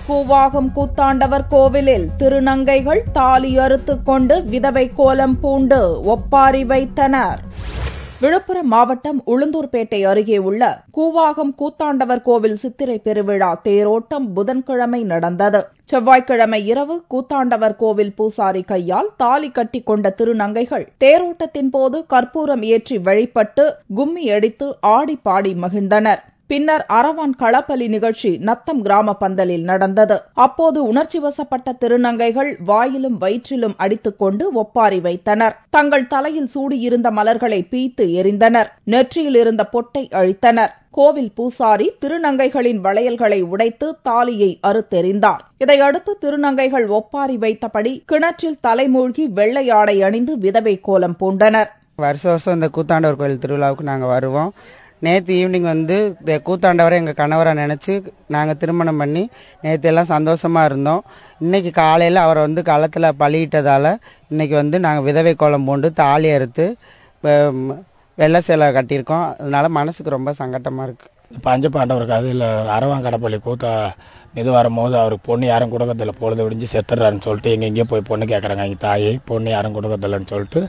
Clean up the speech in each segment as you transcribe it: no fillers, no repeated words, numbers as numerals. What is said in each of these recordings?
கூவாகம் கூத்தாண்டவர் கோவிலில் திருநங்கைகள் தாலி அறுத்துக் கொண்டு விதவை கோலம் பூண்டு ஒப்பாரி வைத்தனர். விழுப்புரம் மாவட்டம் உளுந்தூர்பேட்டை அருகே உள்ள கூவாகம் கூத்தாண்டவர் கோவில் சித்திரை பெருவிழா தேரோட்டம் புதன்கிழமை நடந்தது. செவ்வாய்க்கிழமை இரவு கூத்தாண்டவர் கோவில் பூசாரி கையால் தாலி கட்டி கொண்ட திருநங்கைகள் தேரோட்டத்தின் போது கற்பூரம் ஏற்றி வழிபட்டு கும்மி அடித்து ஆடி பாடி மகிழ்ந்தனர். பின்னர் அரவான் களப்பலி நிகழ்ச்சி நத்தம் கிராம பந்தலில் நடந்தது. அப்போது உணர்ச்சி வசப்பட்ட திருநங்கைகள் வாயிலும் வயிற்றிலும் அடித்துக் கொண்டு ஒப்பாரி வைத்தனர். தங்கள் தலையில் சூடியிருந்த மலர்களை பீய்த்து எறிந்தனர். நெற்றியில் இருந்த பொட்டை அழித்தனர். கோவில் பூசாரி திருநங்கைகளின் வளையல்களை உடைத்து தாலியை அறுத்தெறிந்தார். இதையடுத்து திருநங்கைகள் ஒப்பாரி வைத்தபடி கிணற்றில் தலைமூழ்கி வெள்ளை ஆடை அணிந்து விதவை கோலம் பூண்டனர். வருஷம் இந்த கூத்தாண்டவர் கோயில் திருவிழாவுக்கு நாங்கள் வருவோம். நேற்று ஈவினிங் கூத்தாண்டவரை எங்கள் கணவரை நினச்சி நாங்கள் திருமணம் பண்ணி நேற்று எல்லாம் சந்தோஷமாக இருந்தோம். இன்னைக்கு காலையில் அவரை களத்தில் பலியிட்டதால் இன்னைக்கு நாங்கள் விதவை கோலம் பூண்டு தாலி அறுத்து வெள்ளை சேலை கட்டியிருக்கோம். அதனால மனசுக்கு ரொம்ப சங்கட்டமாக இருக்குது. பஞ்சபாண்டவர் கதையில் அரவான் கடப்பள்ளி கூத்தா இது வரும்போது அவருக்கு பொண்ணு யாரும் கொடுக்கறதில்ல, பொழுது விடிஞ்சு செத்துறாருன்னு சொல்லிட்டு எங்கெங்கேயோ போய் பொண்ணு கேட்குறாங்க. எங்கள் தாயை பொண்ணு யாரும் கொடுக்கறதில்லன்னு சொல்லிட்டு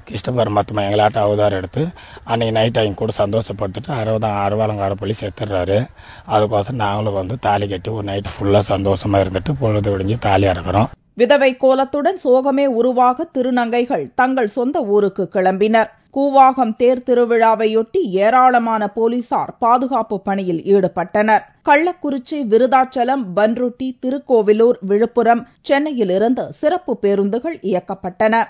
கிருஷ்ண மொத்தமாக எங்களாட்ட அவதாரம் எடுத்து அன்னைக்கு நைட் அவங்க கூட சந்தோஷப்படுத்திட்டு அரவான் கடப்பள்ளி செத்துடுறாரு. அதுக்கோசம் நாங்களும் தாலி கட்டி ஒரு நைட்டு ஃபுல்லாக சந்தோஷமாக இருந்துட்டு பொழுது விடிஞ்சு தாலி இறக்குறோம். விதவை கோலத்துடன் சோகமே உருவாக திருநங்கைகள் தங்கள் சொந்த ஊருக்கு கிளம்பினர். கூவாகம் தேர் திருவிழாவையொட்டி ஏராளமான போலீசார் பாதுகாப்பு பணியில் ஈடுபட்டனர். கள்ளக்குறிச்சி, விருதாச்சலம், பன்ருட்டி, திருக்கோவிலூர், விழுப்புரம், சென்னையிலிருந்து சிறப்பு பேருந்துகள் இயக்கப்பட்டன.